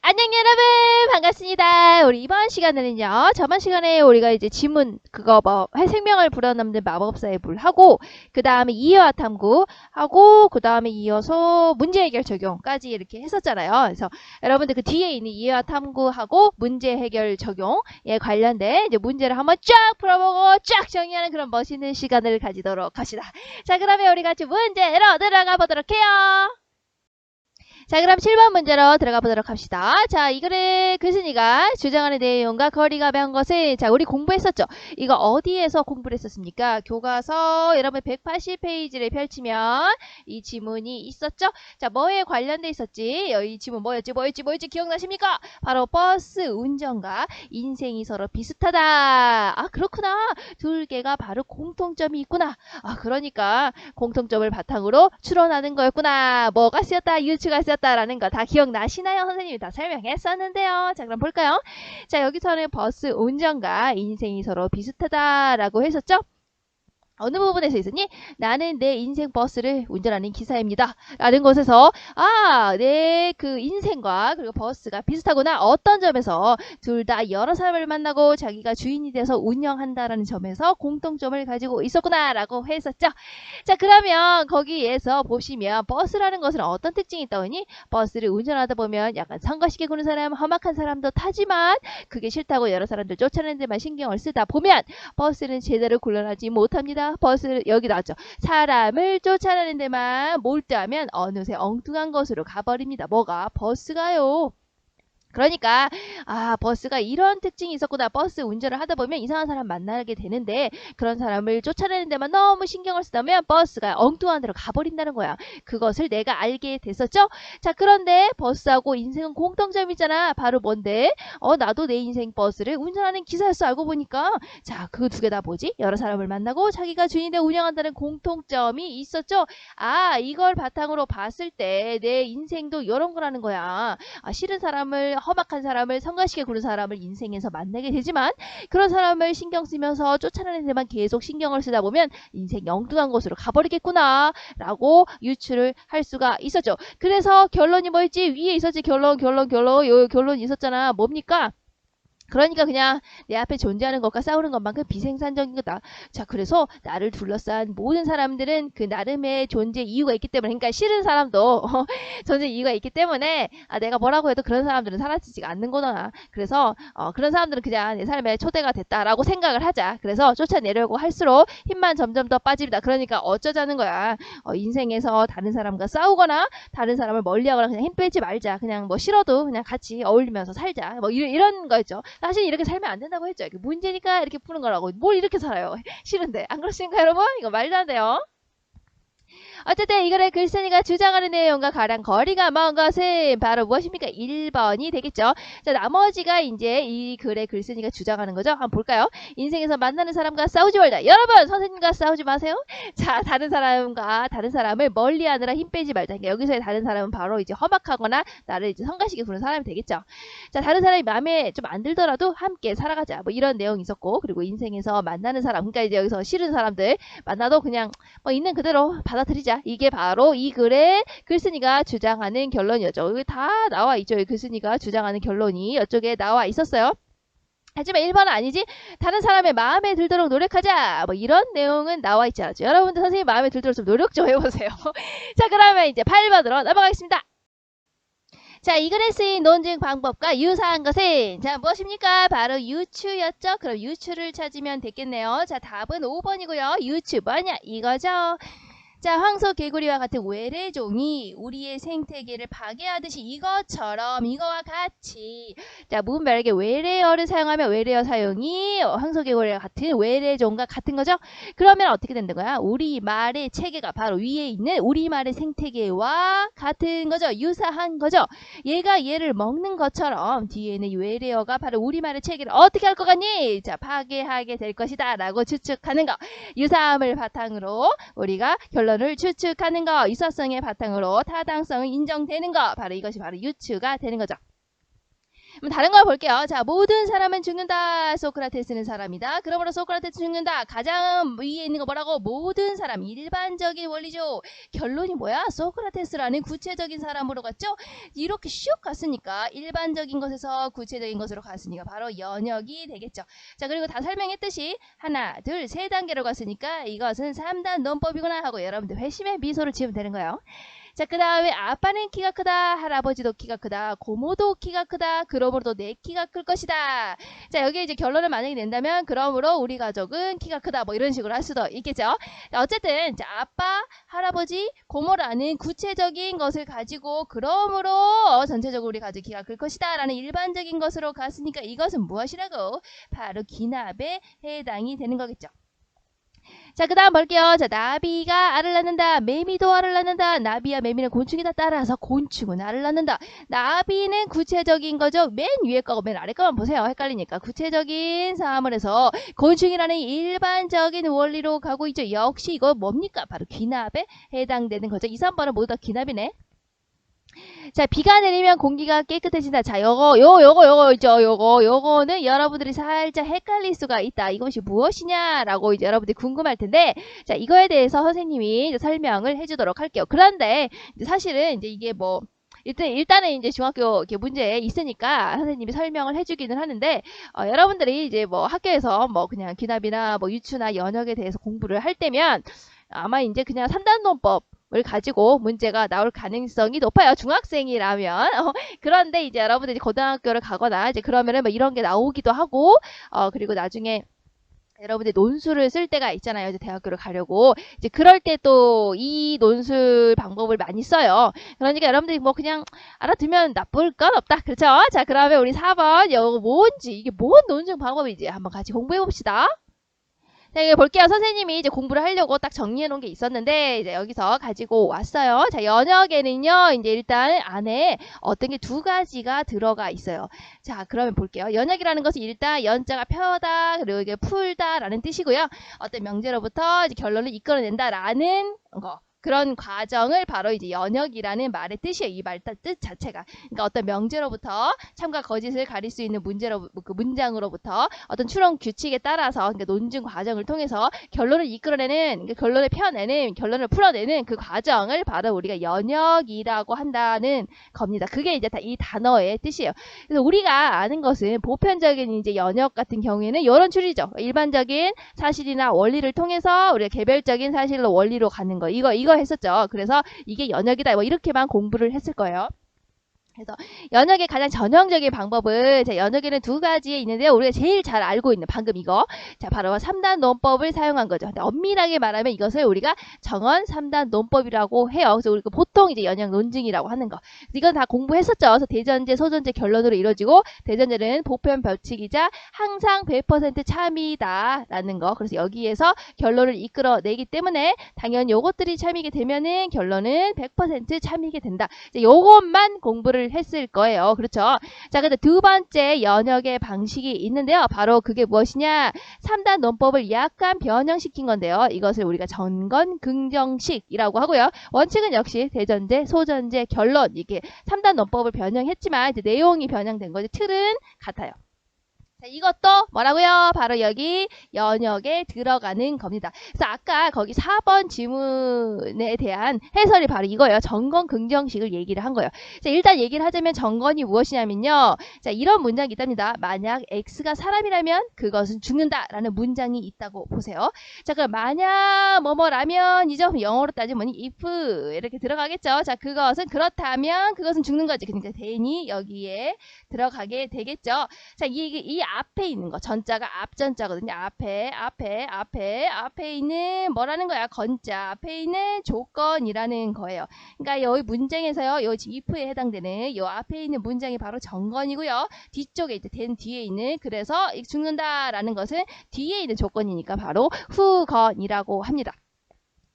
안녕 여러분 반갑습니다. 우리 이번 시간에는요. 저번 시간에 우리가 이제 지문 그거 뭐 생명을 불어넣는 마법사의 물 하고 그 다음에 이해와 탐구 하고 그 다음에 이어서 문제 해결 적용까지 이렇게 했었잖아요. 그래서 여러분들 그 뒤에 있는 이해와 탐구하고 문제 해결 적용에 관련된 이제 문제를 한번 쫙 풀어보고 쫙 정리하는 그런 멋있는 시간을 가지도록 합시다. 자, 그러면 우리 같이 문제로 들어가 보도록 해요. 자, 그럼 7번 문제로 들어가 보도록 합시다. 자, 이 글의 글쓴이가 주장하는 내용과 거리가 먼 것은, 자, 우리 공부했었죠? 이거 어디에서 공부를 했었습니까? 교과서 여러분 180페이지를 펼치면 이 지문이 있었죠? 자, 뭐에 관련돼 있었지? 이 지문 뭐였지? 기억나십니까? 바로 버스 운전과 인생이 서로 비슷하다. 아, 그렇구나. 둘 개가 바로 공통점이 있구나. 아, 그러니까 공통점을 바탕으로 추론하는 거였구나. 뭐가 쓰였다, 유추가 쓰였다라는 거 다 기억나시나요? 선생님이 다 설명했었는데요. 자, 그럼 볼까요? 자, 여기서는 버스 운전과 인생이 서로 비슷하다라고 했었죠? 어느 부분에서 있었니? 나는 내 인생 버스를 운전하는 기사입니다. 라는 것에서 내 그 인생과 그리고 버스가 비슷하구나. 어떤 점에서 둘 다 여러 사람을 만나고 자기가 주인이 돼서 운영한다라는 점에서 공통점을 가지고 있었구나 라고 했었죠. 자, 그러면 거기에서 보시면 버스라는 것은 어떤 특징이 있다고 하니? 버스를 운전하다 보면 약간 성가시게 구는 사람, 험악한 사람도 타지만 그게 싫다고 여러 사람들 쫓아내는 데만 신경을 쓰다 보면 버스는 제대로 굴러가지 못합니다. 버스 여기 나왔죠. 사람을 쫓아내는 데만 몰두하면 어느새 엉뚱한 것으로 가버립니다. 뭐가? 버스가요. 그러니까 버스가 이런 특징이 있었구나. 버스 운전을 하다 보면 이상한 사람 만나게 되는데 그런 사람을 쫓아내는 데만 너무 신경을 쓰다면 버스가 엉뚱한 데로 가버린다는 거야. 그것을 내가 알게 됐었죠? 자, 그런데 버스하고 인생은 공통점이잖아. 바로 뭔데? 나도 내 인생 버스를 운전하는 기사였어. 알고 보니까. 자, 그 두 개 다 뭐지? 여러 사람을 만나고 자기가 주인이 되어 운영한다는 공통점이 있었죠? 이걸 바탕으로 봤을 때 내 인생도 이런 거라는 거야. 싫은 사람을, 험악한 사람을, 성가시게 구는 사람을 인생에서 만나게 되지만 그런 사람을 신경 쓰면서 쫓아내는 데만 계속 신경을 쓰다 보면 인생이 엉뚱한 곳으로 가버리겠구나 라고 유추를 할 수가 있었죠. 그래서 결론이 뭐였지? 위에 있었지. 결론 요 결론이 있었잖아. 뭡니까? 그러니까 그냥 내 앞에 존재하는 것과 싸우는 것만큼 비생산적인 거다. 자, 그래서 나를 둘러싼 모든 사람들은 그 나름의 존재 이유가 있기 때문에, 그러니까 싫은 사람도 존재 이유가 있기 때문에 내가 뭐라고 해도 그런 사람들은 사라지지가 않는 거다. 그래서 그런 사람들은 그냥 내 삶의 초대가 됐다라고 생각을 하자. 그래서 쫓아내려고 할수록 힘만 점점 더 빠집니다. 그러니까 어쩌자는 거야. 인생에서 다른 사람과 싸우거나 다른 사람을 멀리하거나 그냥 힘 빼지 말자. 그냥 뭐 싫어도 그냥 같이 어울리면서 살자. 뭐 이런 거였죠. 사실 이렇게 살면 안 된다고 했죠. 이게 문제니까 이렇게 푸는 거라고. 뭘 이렇게 살아요. 싫은데. 안 그렇습니까, 여러분? 이거 말도 안 돼요. 어쨌든 이 글의 글쓴이가 주장하는 내용과 가장 거리가 먼 것은 바로 무엇입니까? 1번이 되겠죠. 자, 나머지가 이제 이 글의 글쓴이가 주장하는 거죠. 한번 볼까요? 인생에서 만나는 사람과 싸우지 말자. 여러분, 선생님과 싸우지 마세요. 자, 다른 사람을 멀리하느라 힘 빼지 말자. 그러니까 여기서의 다른 사람은 바로 이제 험악하거나 나를 이제 성가시게 구는 사람이 되겠죠. 자, 다른 사람이 마음에 좀 안 들더라도 함께 살아가자. 뭐 이런 내용이 있었고, 그리고 인생에서 만나는 사람, 그러니까 이제 여기서 싫은 사람들 만나도 그냥 뭐 있는 그대로 받아들이자. 이게 바로 이 글의 글쓴이가 주장하는 결론이었죠. 여기 다 나와 있죠. 이 글쓴이가 주장하는 결론이 이쪽에 나와 있었어요. 하지만 1번은 아니지. 다른 사람의 마음에 들도록 노력하자. 뭐 이런 내용은 나와 있지 않았죠. 여러분들 선생님 마음에 들도록 좀 노력 좀 해보세요. 자, 그러면 이제 8번으로 넘어가겠습니다. 자, 이 글에 쓰인 논증 방법과 유사한 것은 자, 무엇입니까? 바로 유추였죠. 그럼 유추를 찾으면 되겠네요. 자, 답은 5번이고요. 유추 뭐냐? 이거죠. 자, 황소 개구리와 같은 외래종이 우리의 생태계를 파괴하듯이 이것처럼 이거와 같이 자, 문별에게 외래어를 사용하면 외래어 사용이 황소 개구리와 같은 외래종과 같은 거죠. 그러면 어떻게 된다는 거야? 우리말의 체계가 바로 위에 있는 우리말의 생태계와 같은 거죠. 유사한 거죠. 얘가 얘를 먹는 것처럼 뒤에 있는 외래어가 바로 우리말의 체계를 어떻게 할 것 같니? 자, 파괴하게 될 것이다 라고 추측하는 거. 유사함을 바탕으로 우리가 결론을 추측하는 거, 유사성의 바탕으로 타당성을 인정되는 거, 바로 이것이 바로 유추가 되는 거죠. 그럼 다른 걸 볼게요. 자, 모든 사람은 죽는다. 소크라테스는 사람이다. 그러므로 소크라테스 죽는다. 가장 위에 있는 거 뭐라고? 모든 사람. 일반적인 원리죠. 결론이 뭐야? 소크라테스라는 구체적인 사람으로 갔죠? 이렇게 슉 갔으니까 일반적인 것에서 구체적인 것으로 갔으니까 바로 연역이 되겠죠. 자, 그리고 다 설명했듯이 하나, 둘, 세 단계로 갔으니까 이것은 3단 논법이구나 하고 여러분들 회심의 미소를 지으면 되는 거예요. 자, 그 다음에 아빠는 키가 크다, 할아버지도 키가 크다, 고모도 키가 크다, 그러므로 내 키가 클 것이다. 자, 여기 이제 결론을 만약에 낸다면 그러므로 우리 가족은 키가 크다, 뭐 이런 식으로 할 수도 있겠죠. 자, 어쨌든 자, 아빠, 할아버지, 고모라는 구체적인 것을 가지고 그러므로 전체적으로 우리 가족 키가 클 것이다 라는 일반적인 것으로 갔으니까 이것은 무엇이라고? 바로 기납에 해당이 되는 거겠죠. 자, 그 다음 볼게요. 자, 나비가 알을 낳는다. 매미도 알을 낳는다. 나비와 매미는 곤충이다. 따라서 곤충은 알을 낳는다. 나비는 구체적인 거죠. 맨 위에 거고 맨 아래 거만 보세요. 헷갈리니까. 구체적인 사함을 해서 곤충이라는 일반적인 원리로 가고 있죠. 역시 이거 뭡니까? 바로 귀납에 해당되는 거죠. 2, 3번은 모두 다 귀납이네. 자, 비가 내리면 공기가 깨끗해진다. 자, 요거 있죠. 요거는 여러분들이 살짝 헷갈릴 수가 있다. 이것이 무엇이냐라고 이제 여러분들이 궁금할 텐데, 자, 이거에 대해서 선생님이 이제 설명을 해주도록 할게요. 그런데 이제 사실은 이제 이게 뭐 일단은 이제 중학교 이렇게 문제에 있으니까 선생님이 설명을 해주기는 하는데, 여러분들이 이제 뭐 학교에서 뭐 그냥 기납이나 뭐 유추나 연역에 대해서 공부를 할 때면 아마 이제 그냥 산단논법 을 가지고 문제가 나올 가능성이 높아요. 중학생이라면. 그런데 이제 여러분들이 고등학교를 가거나 이제 그러면은 뭐 이런 게 나오기도 하고, 그리고 나중에 여러분들 논술을 쓸 때가 있잖아요. 이제 대학교를 가려고. 이제 그럴 때 또 이 논술 방법을 많이 써요. 그러니까 여러분들이 뭐 그냥 알아두면 나쁠 건 없다. 그렇죠? 자, 그러면 우리 4번 이거 뭔지, 이게 뭔 논술 방법인지 한번 같이 공부해 봅시다. 자, 이거 볼게요. 선생님이 이제 공부를 하려고 딱 정리해 놓은 게 있었는데, 이제 여기서 가지고 왔어요. 자, 연역에는요, 이제 일단 안에 어떤 게 두 가지가 들어가 있어요. 자, 그러면 볼게요. 연역이라는 것은 일단 연자가 펴다, 그리고 이게 풀다 라는 뜻이고요. 어떤 명제로부터 이제 결론을 이끌어낸다 라는 거. 그런 과정을 바로 이제 연역이라는 말의 뜻이에요. 이 말 뜻 자체가. 그러니까 어떤 명제로부터 참과 거짓을 가릴 수 있는 그 문장으로부터 어떤 추론 규칙에 따라서 그러니까 논증 과정을 통해서 결론을 이끌어내는, 그러니까 결론을 펴내는, 결론을 풀어내는 그 과정을 바로 우리가 연역이라고 한다는 겁니다. 그게 이제 이 단어의 뜻이에요. 그래서 우리가 아는 것은 보편적인 이제 연역 같은 경우에는 이런 추리죠. 일반적인 사실이나 원리를 통해서 우리가 개별적인 사실로 원리로 가는 거. 이거 했었죠. 그래서 이게 연역이다. 뭐 이렇게만 공부를 했을 거예요. 그래서 연역의 가장 전형적인 방법은 자, 연역에는 두 가지에 있는데요. 우리가 제일 잘 알고 있는 방금 이거 자 바로 3단 논법을 사용한 거죠. 근데 엄밀하게 말하면 이것을 우리가 정원 3단 논법이라고 해요. 그래서 우리가 보통 이제 연역 논증이라고 하는 거. 이건 다 공부했었죠. 그래서 대전제, 소전제 결론으로 이루어지고 대전제는 보편 법칙이자 항상 100% 참이다라는 거. 그래서 여기에서 결론을 이끌어내기 때문에 당연히 요것들이 참이게 되면은 결론은 100% 참이게 된다. 이제 요것만 공부를 했을 거예요. 그렇죠? 자, 근데 두 번째 연역의 방식이 있는데요. 바로 그게 무엇이냐? 3단 논법을 약간 변형시킨 건데요. 이것을 우리가 전건 긍정식이라고 하고요. 원칙은 역시 대전제, 소전제, 결론 이게 3단 논법을 변형했지만 이제 내용이 변형된 거지 틀은 같아요. 자, 이것도 뭐라고요? 바로 여기 연역에 들어가는 겁니다. 그래서 아까 거기 4번 지문에 대한 해설이 바로 이거예요. 정건 긍정식을 얘기를 한 거예요. 자, 일단 얘기를 하자면 정건이 무엇이냐면요. 자, 이런 문장이 있답니다. 만약 X가 사람이라면 그것은 죽는다라는 문장이 있다고 보세요. 자, 그럼 만약 뭐뭐라면이죠. 영어로 따지면 if 이렇게 들어가겠죠. 자, 그것은 그렇다면 그것은 죽는 거지. 그러니까 대인이 여기에 들어가게 되겠죠. 자, 이 앞에 있는 거 전자가 앞전자거든요. 앞에 있는 뭐라는 거야? 건자. 앞에 있는 조건이라는 거예요. 그러니까 여기 문장에서요. 여기 if에 해당되는 요 앞에 있는 문장이 바로 정건이고요. 뒤쪽에 이제 된 뒤에 있는 그래서 죽는다라는 것은 뒤에 있는 조건이니까 바로 후건이라고 합니다.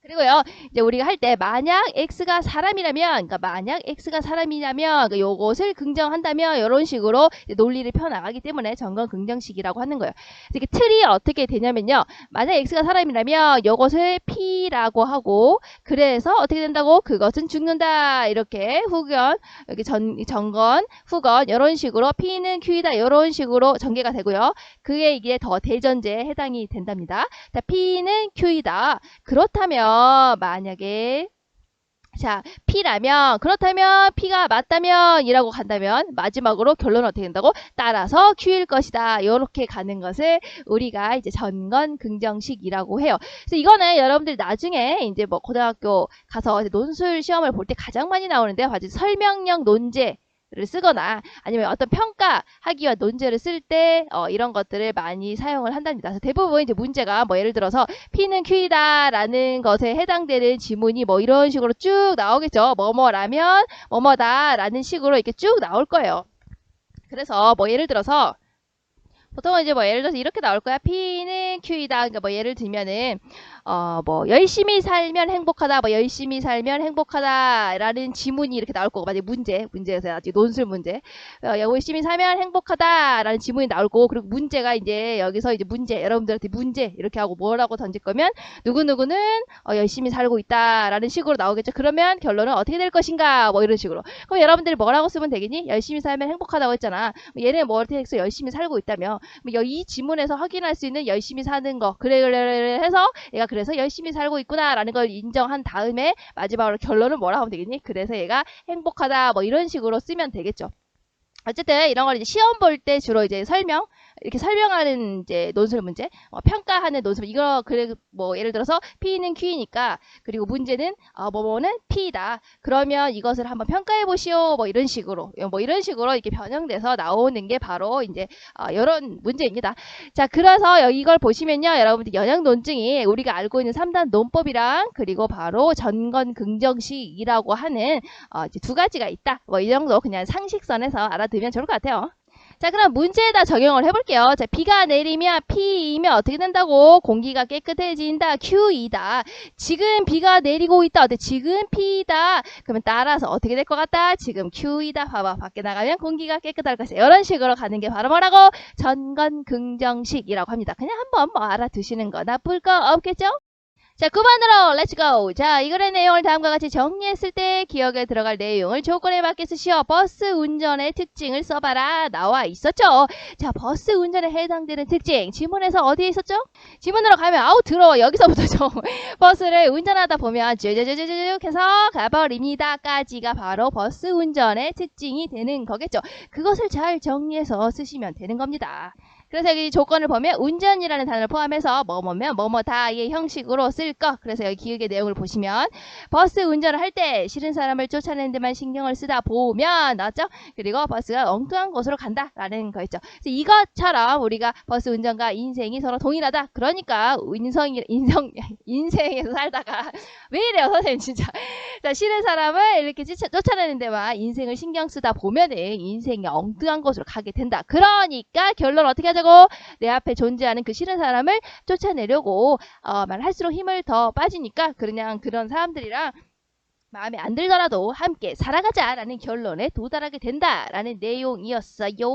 그리고요, 이제 우리가 할 때 만약 x가 사람이라면, 그러니까 만약 x가 사람이라면, 그 요것을 긍정한다면 이런 식으로 이제 논리를 펴나가기 때문에 정건 긍정식이라고 하는 거예요. 이게 틀이 어떻게 되냐면요, 만약 x가 사람이라면 요것을 p라고 하고, 그래서 어떻게 된다고? 그것은 죽는다. 이렇게 후견, 여기 정건, 후건 이런 식으로 p는 q이다. 이런 식으로 전개가 되고요. 그게 이게 더 대전제에 해당이 된답니다. 자, p는 q이다. 그렇다면 만약에 자, P라면 그렇다면 P가 맞다면 이라고 간다면 마지막으로 결론은 어떻게 된다고? 따라서 Q일 것이다. 이렇게 가는 것을 우리가 이제 전건 긍정식이라고 해요. 그래서 이거는 여러분들 나중에 이제 뭐 고등학교 가서 이제 논술 시험을 볼 때 가장 많이 나오는데요. 바로 설명형 논제 를 쓰거나 아니면 어떤 평가하기 위한 논제를 쓸 때 이런 것들을 많이 사용을 한답니다. 그래서 대부분 이제 문제가 뭐 예를 들어서 P는 Q이다 라는 것에 해당되는 지문이 뭐 이런 식으로 쭉 나오겠죠. 뭐뭐라면 뭐뭐다 라는 식으로 이렇게 쭉 나올 거예요. 그래서 뭐 예를 들어서 보통은 이제 뭐 예를 들어서 이렇게 나올 거야. P는 Q이다. 그러니까 뭐 예를 들면은 뭐 열심히 살면 행복하다. 뭐 열심히 살면 행복하다라는 지문이 이렇게 나올 거고, 만약 문제에서 아직 논술 문제. 열심히 살면 행복하다라는 지문이 나올 거고, 그리고 문제가 이제 여기서 이제 문제, 여러분들한테 문제 이렇게 하고 뭐라고 던질 거면 누구누구는 열심히 살고 있다라는 식으로 나오겠죠. 그러면 결론은 어떻게 될 것인가? 뭐 이런 식으로. 그럼 여러분들이 뭐라고 쓰면 되겠니? 열심히 살면 행복하다고 했잖아. 얘는 뭐 어떻게 해서 열심히 살고 있다며. 이 지문에서 확인할 수 있는 열심히 사는 거. 그래 해서 얘가 그래서 열심히 살고 있구나라는 걸 인정한 다음에 마지막으로 결론은 뭐라 하면 되겠니? 그래서 얘가 행복하다 뭐 이런 식으로 쓰면 되겠죠. 어쨌든 이런 걸 이제 시험 볼 때 주로 이제 이렇게 설명하는 이제 논술 문제, 평가하는 논술 이거 그래 뭐 예를 들어서 P는 Q이니까 그리고 문제는 뭐뭐는 P다. 그러면 이것을 한번 평가해 보시오. 뭐 이런 식으로 이렇게 변형돼서 나오는 게 바로 이제 이런 문제입니다. 자, 그래서 이걸 보시면요, 여러분들 연역 논증이 우리가 알고 있는 3단 논법이랑 그리고 바로 전건 긍정식이라고 하는 이제 두 가지가 있다. 뭐 이 정도 그냥 상식선에서 알아두면 좋을 것 같아요. 자, 그럼 문제에다 적용을 해볼게요. 자, 비가 내리면 P이면 어떻게 된다고? 공기가 깨끗해진다. Q이다. 지금 비가 내리고 있다. 어때? 지금 P이다. 그러면 따라서 어떻게 될 것 같다? 지금 Q이다. 봐봐. 밖에 나가면 공기가 깨끗할 것이다. 이런 식으로 가는 게 바로 뭐라고? 전건 긍정식이라고 합니다. 그냥 한번 뭐 알아두시는 거 나쁠 거 없겠죠? 자, 9번으로 렛츠고. 자, 이거의 내용을 다음과 같이 정리했을 때 기억에 들어갈 내용을 조건에 맞게 쓰시오. 버스 운전의 특징을 써봐라. 나와 있었죠. 자, 버스 운전에 해당되는 특징. 지문에서 어디에 있었죠? 지문으로 가면 아우 더러워. 여기서부터죠. 버스를 운전하다 보면 쭈쭈쭈쭈쭈 해서 가버립니다. 까지가 바로 버스 운전의 특징이 되는 거겠죠. 그것을 잘 정리해서 쓰시면 되는 겁니다. 그래서 여기 조건을 보면 운전이라는 단어를 포함해서 뭐뭐면 뭐뭐다의 형식으로 쓸 거. 그래서 여기 기억의 내용을 보시면 버스 운전을 할 때 싫은 사람을 쫓아내는 데만 신경을 쓰다 보면 나왔죠? 그리고 버스가 엉뚱한 곳으로 간다라는 거 있죠. 그래서 이것처럼 우리가 버스 운전과 인생이 서로 동일하다. 그러니까 인생에서 살다가 왜 이래요 선생님 진짜. 자, 싫은 사람을 이렇게 쫓아내는 데만 인생을 신경 쓰다 보면은 인생이 엉뚱한 곳으로 가게 된다. 그러니까 결론 어떻게 하자고? 내 앞에 존재하는 그 싫은 사람을 쫓아내려고 말할수록 힘을 더 빠지니까 그냥 그런 사람들이랑 마음에 안 들더라도 함께 살아가자라는 결론에 도달하게 된다라는 내용이었어요.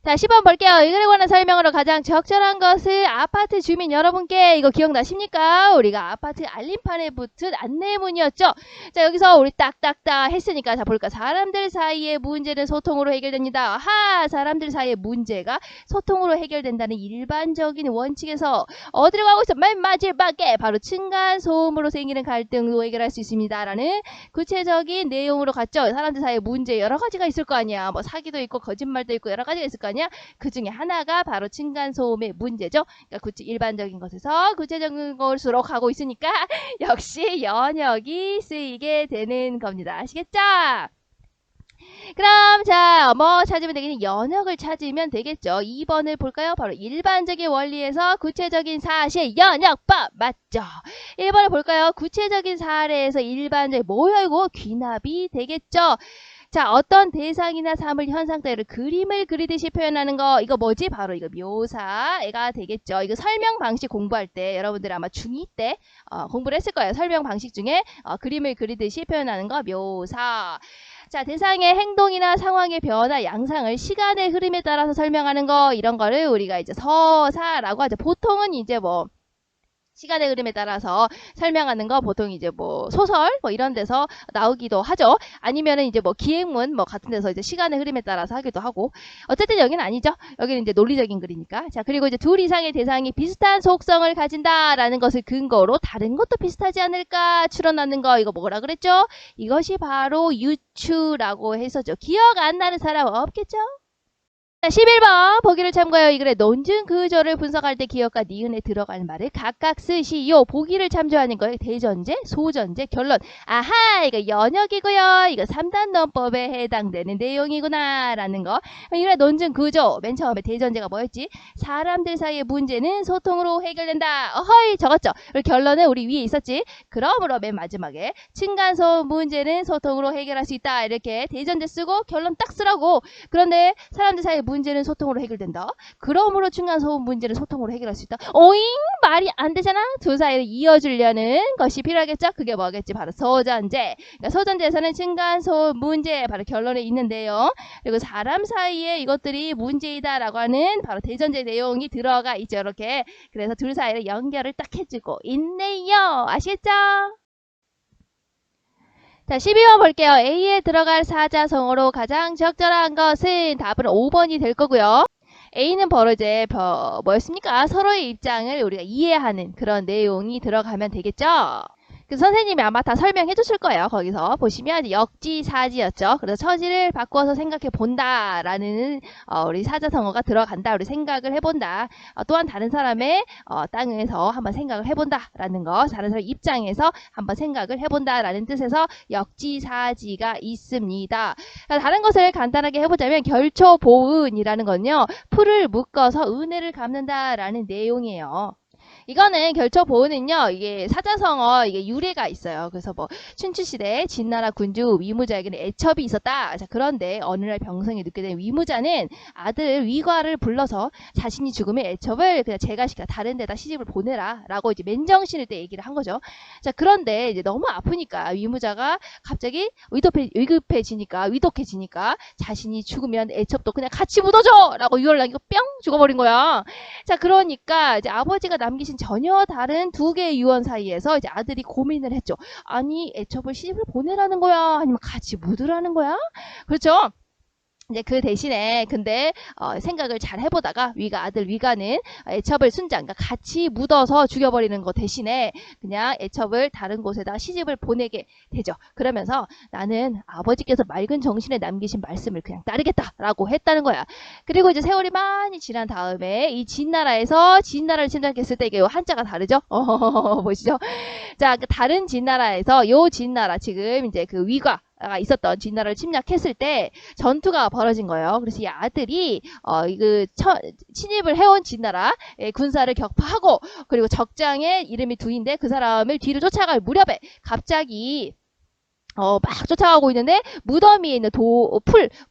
자, 10번 볼게요. 이거에 관한 설명으로 가장 적절한 것을 아파트 주민 여러분께 이거 기억나십니까? 우리가 아파트 알림판에 붙은 안내문이었죠. 자, 여기서 우리 딱딱딱 했으니까 자 볼까. 사람들 사이의 문제는 소통으로 해결됩니다. 사람들 사이의 문제가 소통으로 해결된다는 일반적인 원칙에서 어디로 가고 있어? 맨 마지막에 바로 층간소음으로 생기는 갈등도 해결할 수 있습니다. 라는 구체적인 내용으로 갔죠. 사람들 사이의 문제 여러 가지가 있을 거 아니야. 뭐 사기도 있고 거짓말도 있고 여러 가지가 있을 거 아니야. 그 중에 하나가 바로 층간소음의 문제죠. 그러니까 일반적인 것에서 구체적인 것으로 가고 있으니까 역시 연역이 쓰이게 되는 겁니다. 아시겠죠? 그럼 자, 뭐 찾으면 되겠니? 연역을 찾으면 되겠죠. 2번을 볼까요? 바로 일반적인 원리에서 구체적인 사실 연역법 맞죠? 1번을 볼까요? 구체적인 사례에서 일반적인 뭐야 이거? 귀납이 되겠죠. 자, 어떤 대상이나 사물, 현상 따위를 그림을 그리듯이 표현하는 거, 이거 뭐지? 바로 이거 묘사가 되겠죠. 이거 설명 방식 공부할 때 여러분들 아마 중2 때 공부를 했을 거예요. 설명 방식 중에 그림을 그리듯이 표현하는 거 묘사. 자, 대상의 행동이나 상황의 변화, 양상을 시간의 흐름에 따라서 설명하는 거, 이런 거를 우리가 이제 서사라고 하죠. 보통은 이제 뭐 시간의 흐름에 따라서 설명하는 거 보통 이제 뭐 소설 뭐 이런 데서 나오기도 하죠. 아니면은 이제 뭐 기행문 뭐 같은 데서 이제 시간의 흐름에 따라서 하기도 하고. 어쨌든 여기는 아니죠. 여기는 이제 논리적인 글이니까. 자, 그리고 이제 둘 이상의 대상이 비슷한 속성을 가진다라는 것을 근거로 다른 것도 비슷하지 않을까 추론하는 거, 이거 뭐라 그랬죠? 이것이 바로 유추라고 했었죠. 기억 안 나는 사람 없겠죠? 자, 11번 보기를 참고하여 이 글의 논증 구조를 분석할 때 기억과 니은에 들어갈 말을 각각 쓰시오. 보기를 참조하는 거예요. 대전제, 소전제, 결론. 아하, 이거 연역이고요. 이거 3단 논법에 해당되는 내용이구나 라는 거. 이 글의 논증 구조, 맨 처음에 대전제가 뭐였지? 사람들 사이의 문제는 소통으로 해결된다. 어허이, 적었죠. 그리고 결론은 우리 위에 있었지. 그러므로 맨 마지막에 층간소음 문제는 소통으로 해결할 수 있다. 이렇게 대전제 쓰고 결론 딱 쓰라고. 그런데 사람들 사이의 문제는 소통으로 해결된다. 그러므로 층간소음 문제는 소통으로 해결할 수 있다. 오잉, 말이 안 되잖아. 두 사이를 이어주려는 것이 필요하겠죠. 그게 뭐겠지? 바로 소전제. 그러니까 소전제에서는 층간소음 문제, 바로 결론에 있는 내용, 그리고 사람 사이에 이것들이 문제이다라고 하는 바로 대전제 내용이 들어가 있죠. 이렇게. 그래서 둘 사이를 연결을 딱 해주고 있네요. 아시겠죠? 자, 12번 볼게요. A에 들어갈 사자성어로 가장 적절한 것은 답은 5번이 될 거고요. A는 바로 이제 뭐였습니까? 서로의 입장을 우리가 이해하는 그런 내용이 들어가면 되겠죠. 그 선생님이 아마 다 설명해 주실 거예요. 거기서 보시면 역지사지였죠. 그래서 처지를 바꾸어서 생각해 본다라는 우리 사자성어가 들어간다. 우리 생각을 해본다. 또한 다른 사람의 땅에서 한번 생각을 해본다라는 거. 다른 사람 입장에서 한번 생각을 해본다라는 뜻에서 역지사지가 있습니다. 다른 것을 간단하게 해보자면 결초보은이라는 건요. 풀을 묶어서 은혜를 갚는다라는 내용이에요. 이거는 결초보은은요, 이게 사자성어, 이게 유래가 있어요. 그래서 뭐, 춘추시대 진나라 군주 위무자에게는 애첩이 있었다. 자, 그런데 어느 날 병성이 눕게 된 위무자는 아들 위과를 불러서 자신이 죽으면 애첩을 그냥 제가시켜 다른 데다 시집을 보내라. 라고 이제 맨정신일 때 얘기를 한 거죠. 자, 그런데 이제 너무 아프니까 위무자가 갑자기 위독해지니까 자신이 죽으면 애첩도 그냥 같이 묻어줘! 라고 유언을 남기고 뿅! 죽어버린 거야. 자, 그러니까 이제 아버지가 남기신 전혀 다른 두 개의 유언 사이에서 이제 아들이 고민을 했죠. 아니, 애첩을 시집을 보내라는 거야? 아니면 같이 묻으라는 거야? 그렇죠? 이제 그 대신에 근데 생각을 잘 해보다가 아들 위가는 애첩을 순장, 그러니까 같이 묻어서 죽여버리는 거 대신에 그냥 애첩을 다른 곳에다 시집을 보내게 되죠. 그러면서 나는 아버지께서 맑은 정신에 남기신 말씀을 그냥 따르겠다라고 했다는 거야. 그리고 이제 세월이 많이 지난 다음에 이 진나라에서 진나라를 침략했을 때 이게 한자가 다르죠? 보시죠. 자, 그 다른 진나라에서 요 진나라 지금 이제 그 위가 있었던 진나라를 침략했을 때 전투가 벌어진 거예요. 그래서 이 아들이 침입을 해온 진나라의 군사를 격파하고 그리고 적장의 이름이 두인데 그 사람을 뒤로 쫓아갈 무렵에 갑자기 막 쫓아가고 있는데 무덤 위에 있는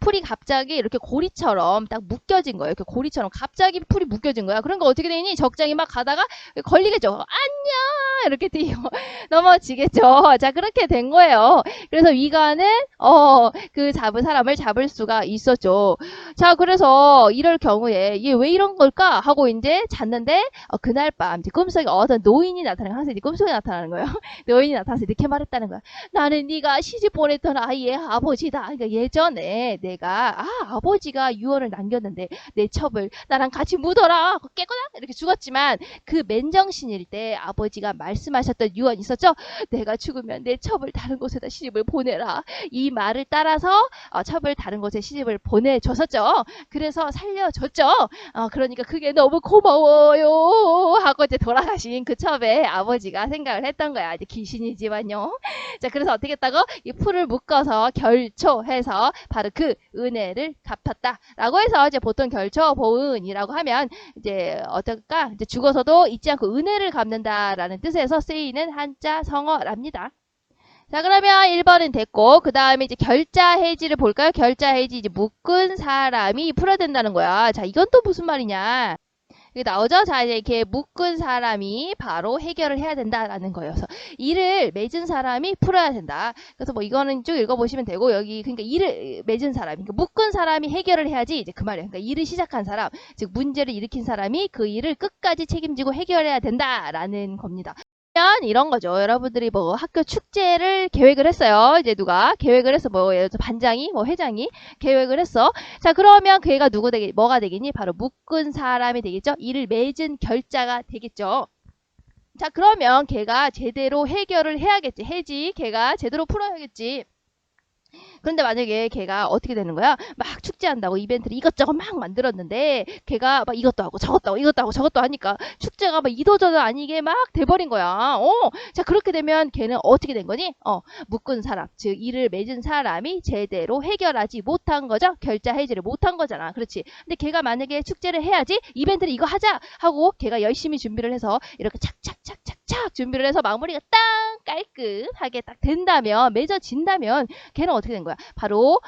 풀이 갑자기 이렇게 고리처럼 딱 묶여진 거예요. 이렇게 고리처럼 갑자기 풀이 묶여진 거야. 그런 거 어떻게 되니? 적장이 막 가다가 걸리겠죠. 안녕! 이렇게 넘어지겠죠. 자, 그렇게 된 거예요. 그래서 위가는 그 잡은 사람을 잡을 수가 있었죠. 자, 그래서 이럴 경우에 얘 왜 이런 걸까? 하고 이제 잤는데 그날 밤 이제 꿈속에 어떤 노인이 나타나는 항상 이제 꿈속에 나타나는 거예요. 노인이 나타나서 이렇게 말했다는 거야. 나는 네가 시집 보냈던 아이의 아버지다. 그러니까 예전에 내가 아버지가 유언을 남겼는데 내 첩을 나랑 같이 묻어라. 깨거나 이렇게 죽었지만 그 맨정신일 때 아버지가 말씀하셨던 유언 있었죠. 내가 죽으면 내 첩을 다른 곳에다 시집을 보내라. 이 말을 따라서 첩을 다른 곳에 시집을 보내줬었죠. 그래서 살려줬죠. 그러니까 그게 너무 고마워요 하고 이제 돌아가신 그 첩의 아버지가 생각을 했던 거야. 이제 귀신이지만요. 자, 그래서 어떻게 했다고? 이 풀을 묶어서 결초해서 바로 그 은혜를 갚았다라고 해서 이제 보통 결초보은이라고 하면 이제 어떨까? 이제 죽어서도 잊지 않고 은혜를 갚는다라는 뜻에서 쓰이는 한자 성어랍니다. 자, 그러면 1번은 됐고, 그 다음에 이제 결자 해지를 볼까요? 결자 해지, 이제 묶은 사람이 풀어야 된다는 거야. 자, 이건 또 무슨 말이냐? 이게 나오죠? 자, 이제 이렇게 묶은 사람이 바로 해결을 해야 된다라는 거예요. 그래서 일을 맺은 사람이 풀어야 된다. 그래서 뭐 이거는 쭉 읽어보시면 되고, 여기 그러니까 일을 맺은 사람, 그러니까 묶은 사람이 해결을 해야지 이제 그 말이에요. 그러니까 일을 시작한 사람, 즉 문제를 일으킨 사람이 그 일을 끝까지 책임지고 해결해야 된다라는 겁니다. 이런 거죠. 여러분들이 뭐 학교 축제를 계획을 했어요. 이제 누가 계획을 해서 뭐 예를 들어 반장이 뭐 회장이 계획을 했어. 자, 그러면 걔가 뭐가 되겠니? 바로 묶은 사람이 되겠죠. 일을 맺은 결자가 되겠죠. 자, 그러면 걔가 제대로 해결을 해야겠지. 해지. 걔가 제대로 풀어야겠지. 그런데 만약에 걔가 어떻게 되는 거야? 막 축제한다고 이벤트를 이것저것 막 만들었는데 걔가 막 이것도 하고 저것도 하고 이것도 하고 저것도 하니까 축제가 막 이도저도 아니게 막 돼버린 거야. 자, 그렇게 되면 걔는 어떻게 된 거니? 묶은 사람, 즉 일을 맺은 사람이 제대로 해결하지 못한 거죠. 결자 해지를 못한 거잖아. 그렇지. 근데 걔가 만약에 축제를 해야지 이벤트를 이거 하자 하고 걔가 열심히 준비를 해서 이렇게 착착착착착 준비를 해서 마무리가 딱 깔끔하게 딱 된다면 맺어진다면 걔는 어떻게 된 거야? 바로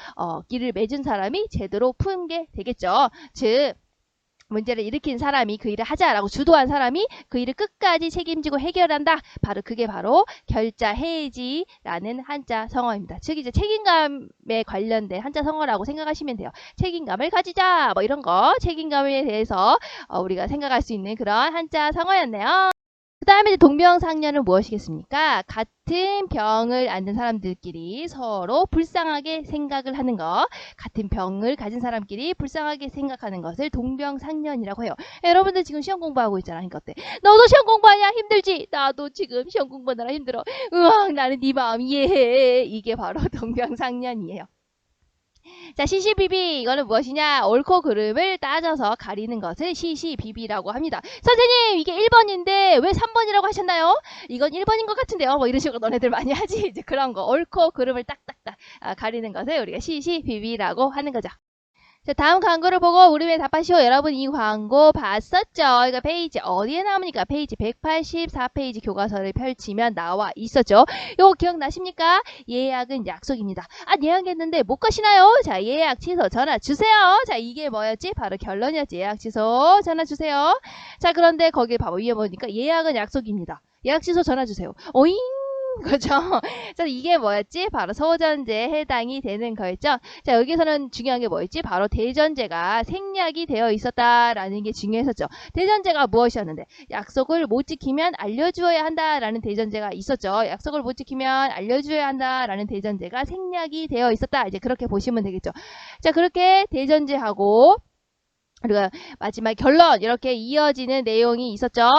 길을 맺은 사람이 제대로 푼 게 되겠죠. 즉 문제를 일으킨 사람이 그 일을 하자라고 주도한 사람이 그 일을 끝까지 책임지고 해결한다. 바로 그게 바로 결자 해지라는 한자 성어입니다. 즉 이제 책임감에 관련된 한자 성어라고 생각하시면 돼요. 책임감을 가지자 뭐 이런 거 책임감에 대해서 우리가 생각할 수 있는 그런 한자 성어였네요. 그 다음에 동병상련은 무엇이겠습니까? 같은 병을 앓는 사람들끼리 서로 불쌍하게 생각을 하는 것, 같은 병을 가진 사람끼리 불쌍하게 생각하는 것을 동병상련이라고 해요. 여러분들 지금 시험 공부하고 있잖아. 그러니까 어때? 너도 시험 공부하냐? 힘들지? 나도 지금 시험 공부하느라 힘들어. 으악, 나는 네 마음 이해해. 이게 바로 동병상련이에요. 자, 시시비비 이거는 무엇이냐? 옳고 그름을 따져서 가리는 것을 시시비비라고 합니다. 선생님 이게 1번인데 왜 3번이라고 하셨나요? 이건 1번인 것 같은데요. 뭐 이런 식으로 너네들 많이 하지. 이제 그런 거 옳고 그름을 딱딱딱 가리는 것을 우리가 시시비비라고 하는 거죠. 자, 다음 광고를 보고 물음에 답하시오. 여러분 이 광고 봤었죠? 이거 페이지 어디에 나옵니까? 페이지 184페이지 교과서를 펼치면 나와 있었죠. 이거 기억나십니까? 예약은 약속입니다. 예약했는데 못 가시나요? 자, 예약 취소 전화 주세요. 자, 이게 뭐였지? 바로 결론이었지. 예약 취소 전화 주세요. 자, 그런데 거기 봐봐. 위에 보니까 예약은 약속입니다. 예약 취소 전화 주세요. 오잉? 그죠? 자, 이게 뭐였지? 바로 소전제에 해당이 되는 거였죠. 자, 여기서는 중요한 게 뭐였지? 바로 대전제가 생략이 되어 있었다라는 게 중요했었죠. 대전제가 무엇이었는데? 약속을 못 지키면 알려주어야 한다라는 대전제가 있었죠. 약속을 못 지키면 알려주어야 한다라는 대전제가 생략이 되어 있었다. 이제 그렇게 보시면 되겠죠. 자, 그렇게 대전제하고 우리가 마지막 결론 이렇게 이어지는 내용이 있었죠.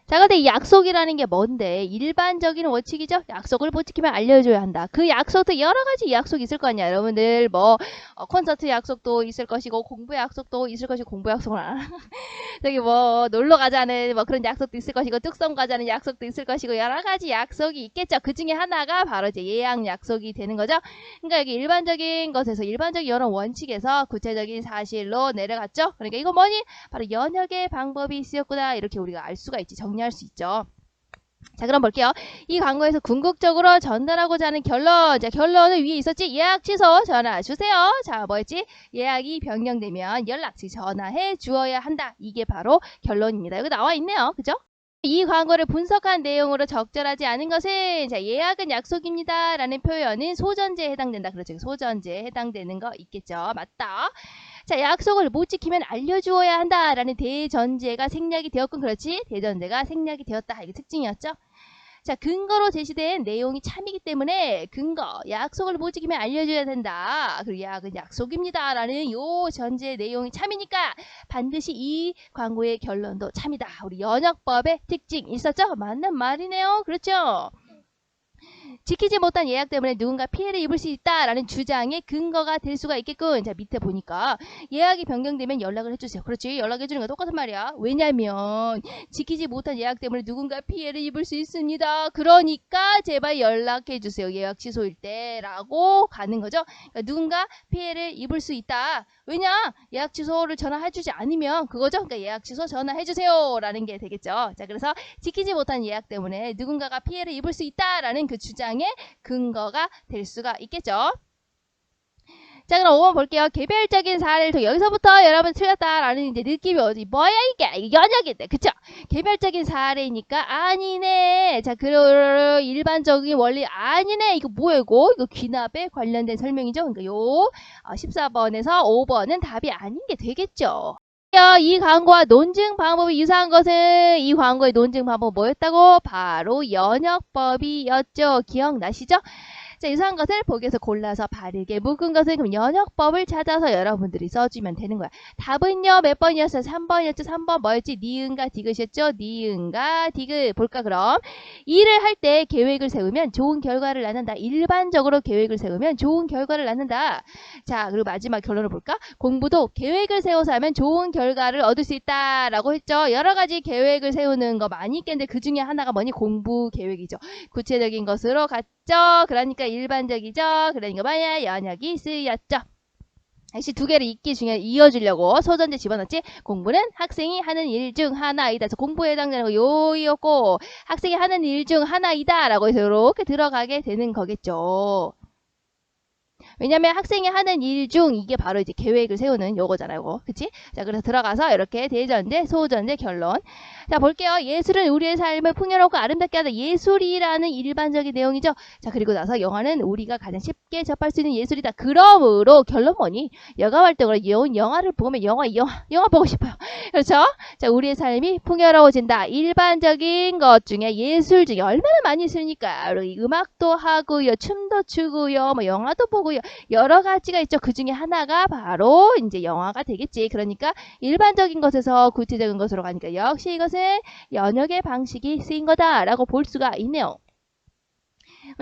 자, 근데 이 약속이라는 게 뭔데? 일반적인 원칙이죠? 약속을 못 지키면 알려줘야 한다. 그 약속도 여러 가지 약속이 있을 거 아니야. 여러분들 뭐 콘서트 약속도 있을 것이고 공부 약속도 있을 것이고 공부 약속은 안 하나? 저기 뭐 놀러 가자는 뭐 그런 약속도 있을 것이고 뚝섬 가자는 약속도 있을 것이고 여러 가지 약속이 있겠죠. 그 중에 하나가 바로 이제 예약 약속이 되는 거죠. 그러니까 여기 일반적인 것에서 일반적인 여러 원칙에서 구체적인 사실로 내려갔죠. 그러니까 이거 뭐니? 바로 연역의 방법이 쓰였구나. 이렇게 우리가 알 수가 있지. 정리할 수 있죠. 자, 그럼 볼게요. 이 광고에서 궁극적으로 전달하고자 하는 결론. 자, 결론은 위에 있었지? 예약 취소 전화 주세요. 자, 뭐였지? 예약이 변경되면 연락 시 전화해 주어야 한다. 이게 바로 결론입니다. 여기 나와 있네요. 그죠? 이 광고를 분석한 내용으로 적절하지 않은 것은 자, 예약은 약속입니다 라는 표현은 소전제에 해당된다. 그렇죠. 소전제에 해당되는 거 있겠죠. 맞다. 자, 약속을 못 지키면 알려주어야 한다라는 대전제가 생략이 되었군. 그렇지? 대전제가 생략이 되었다. 이게 특징이었죠. 자, 근거로 제시된 내용이 참이기 때문에 근거, 약속을 못 지키면 알려줘야 된다. 그리고 약은 약속입니다. 라는 요 전제 내용이 참이니까 반드시 이 광고의 결론도 참이다. 우리 연역법의 특징 있었죠? 맞는 말이네요. 그렇죠? 지키지 못한 예약 때문에 누군가 피해를 입을 수 있다라는 주장의 근거가 될 수가 있겠군. 자, 밑에 보니까 예약이 변경되면 연락을 해주세요. 그렇지? 연락해주는 거 똑같은 말이야. 왜냐면 지키지 못한 예약 때문에 누군가 피해를 입을 수 있습니다. 그러니까 제발 연락해주세요. 예약 취소일 때라고 가는 거죠. 그러니까 누군가 피해를 입을 수 있다. 왜냐? 예약 취소를 전화해주지 않으면 그거죠. 그러니까 예약 취소 전화해주세요 라는 게 되겠죠. 자, 그래서 지키지 못한 예약 때문에 누군가가 피해를 입을 수 있다라는 그 주장 주장의 근거가 될 수가 있겠죠. 자, 그럼 5번 볼게요. 개별적인 사례를 통해 여기서부터 여러분 틀렸다라는 이제 느낌이 어디 뭐야 이게 연역인데 그쵸? 개별적인 사례니까 아니네. 자, 그리고 일반적인 원리 아니네. 이거 뭐야 이거? 이거 귀납에 관련된 설명이죠. 그러니까 요 14번에서 5번은 답이 아닌 게 되겠죠. 이 광고와 논증 방법이 유사한 것은 이 광고의 논증 방법 뭐였다고? 바로 연역법이었죠. 기억나시죠? 자, 유사한 것을 보기에서 골라서 바르게 묶은 것은 그럼 연역법을 찾아서 여러분들이 써주면 되는 거야. 답은요, 몇 번이었어요? 3번이었죠? 3번 뭐였지? 니은과 디귿이었죠? 니은과 디귿. 볼까, 그럼? 일을 할 때 계획을 세우면 좋은 결과를 낳는다. 일반적으로 계획을 세우면 좋은 결과를 낳는다. 자, 그리고 마지막 결론을 볼까? 공부도 계획을 세워서 하면 좋은 결과를 얻을 수 있다. 라고 했죠? 여러 가지 계획을 세우는 거 많이 있겠는데 그 중에 하나가 뭐니? 공부 계획이죠. 구체적인 것으로 갔죠? 그러니까 일반적이죠. 그러니까 뭐야? 연역이 쓰였죠. 역시 두 개를 읽기 중에 이어주려고 소전제 집어넣지. 공부는 학생이 하는 일 중 하나이다. 그래서 공부에 해당되는 거 요이었고 학생이 하는 일 중 하나이다 라고 해서 이렇게 들어가게 되는 거겠죠. 왜냐면 학생이 하는 일 중 이게 바로 이제 계획을 세우는 요거잖아요. 요거. 그치? 자, 그래서 들어가서 이렇게 대전제, 소전제, 결론. 자, 볼게요. 예술은 우리의 삶을 풍요롭고 아름답게 하다. 예술이라는 일반적인 내용이죠. 자, 그리고 나서 영화는 우리가 가장 쉽게 접할 수 있는 예술이다. 그러므로 결론 뭐니? 여가 활동으로 영화를 보면 영화 보고 싶어요. 그렇죠? 자, 우리의 삶이 풍요로워진다. 일반적인 것 중에 예술 중에 얼마나 많이 있으니까. 음악도 하고요. 춤도 추고요. 뭐 영화도 보고요. 여러 가지가 있죠. 그 중에 하나가 바로 이제 영화가 되겠지. 그러니까 일반적인 것에서 구체적인 것으로 가니까 역시 이것은 연역의 방식이 쓰인 거다라고 볼 수가 있네요.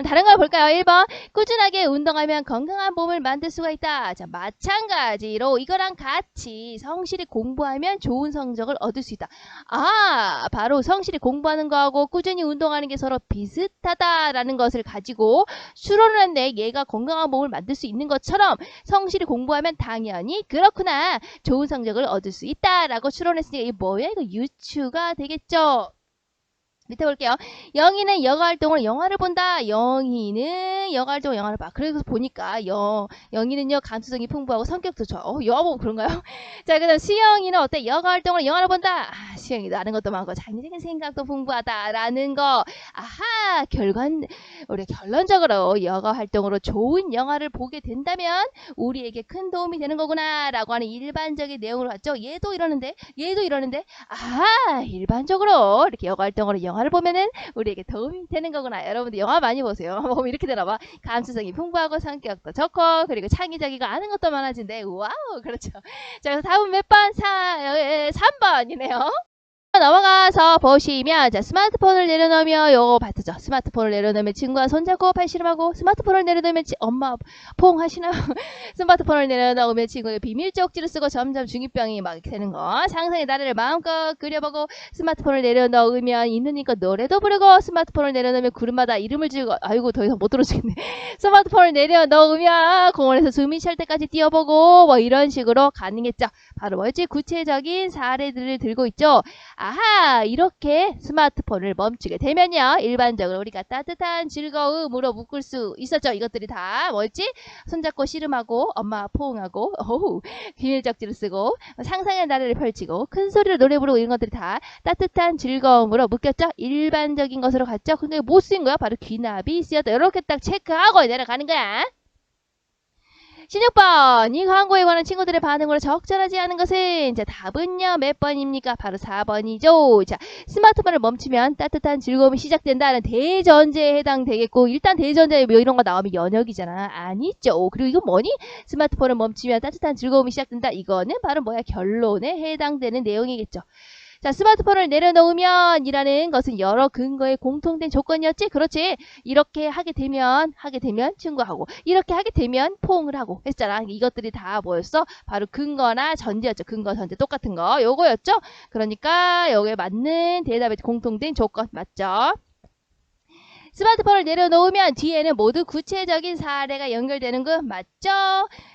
다른 걸 볼까요? 1번 꾸준하게 운동하면 건강한 몸을 만들 수가 있다. 자, 마찬가지로 이거랑 같이 성실히 공부하면 좋은 성적을 얻을 수 있다. 아, 바로 성실히 공부하는 거하고 꾸준히 운동하는 게 서로 비슷하다라는 것을 가지고 추론을 했는데 얘가 건강한 몸을 만들 수 있는 것처럼 성실히 공부하면 당연히 그렇구나. 좋은 성적을 얻을 수 있다라고 추론했으니까 이게 뭐야? 이거 유추가 되겠죠. 밑에 볼게요. 영희는 여가활동으로 영화를 본다. 영희는 여가활동으로 영화를 봐. 그래서 보니까 영희는요 감수성이 풍부하고 성격도 좋아. 영화 보고 그런가요? 자, 그 다음 수영이는 어때? 여가활동으로 영화를 본다. 아, 수영이도 아는 것도 많고 자기적인 생각도 풍부하다라는 거. 아하, 우리 결론적으로 여가활동으로 좋은 영화를 보게 된다면 우리에게 큰 도움이 되는 거구나 라고 하는 일반적인 내용으로 봤죠. 얘도 이러는데 아하, 일반적으로 이렇게 여가활동으로 영화를 보면은 우리에게 도움이 되는 거구나. 여러분들 영화 많이 보세요. 보면 이렇게 되나봐. 감수성이 풍부하고 성격도 좋고 그리고 창의적이고 아는 것도 많아진대. 와우, 그렇죠. 자, 그래서 다음 몇 번? 3번이네요. 넘어가서 보시면 자, 스마트폰을 내려놓으면 요거 봤죠. 스마트폰을 내려놓으면 친구와 손잡고 팔씨름하고 스마트폰을 내려놓으면 엄마 퐁 하시나요? 스마트폰을 내려놓으면 친구의 비밀 쪽지를 쓰고 점점 중2병이 막 되는 거. 상상의 나래를 마음껏 그려보고 스마트폰을 내려놓으면 있는니까 노래도 부르고 스마트폰을 내려놓으면 구름마다 이름을 지우고 아이고 더 이상 못 들어주겠네. 스마트폰을 내려놓으면 공원에서 숨이 찰 때까지 뛰어보고 뭐 이런 식으로 가능했죠. 바로 뭐였지? 구체적인 사례들을 들고 있죠. 아하, 이렇게 스마트폰을 멈추게 되면요 일반적으로 우리가 따뜻한 즐거움으로 묶을 수 있었죠. 이것들이 다 뭐였지? 손잡고 씨름하고 엄마 포옹하고 비밀적지를 쓰고 상상의 나래를 펼치고 큰 소리로 노래 부르고 이런 것들이 다 따뜻한 즐거움으로 묶였죠. 일반적인 것으로 갔죠. 근데 못 쓰인 거야? 바로 귀납이 쓰였다. 이렇게 딱 체크하고 내려가는 거야. 16번 이 광고에 관한 친구들의 반응으로 적절하지 않은 것은 자, 답은요 몇 번입니까? 바로 4번이죠. 자, 스마트폰을 멈추면 따뜻한 즐거움이 시작된다는 대전제에 해당되겠고 일단 대전제에 뭐 이런 거 나오면 연역이잖아. 아니죠. 그리고 이건 뭐니? 스마트폰을 멈추면 따뜻한 즐거움이 시작된다. 이거는 바로 뭐야? 결론에 해당되는 내용이겠죠. 자, 스마트폰을 내려놓으면 이라는 것은 여러 근거의 공통된 조건이었지? 그렇지? 이렇게 하게 되면 친구하고 이렇게 하게 되면 포옹을 하고 했잖아. 이것들이 다 뭐였어? 바로 근거나 전제였죠. 근거, 전제 똑같은 거 요거였죠? 그러니까 여기에 맞는 대답의 공통된 조건 맞죠? 스마트폰을 내려놓으면 뒤에는 모두 구체적인 사례가 연결되는 거 맞죠?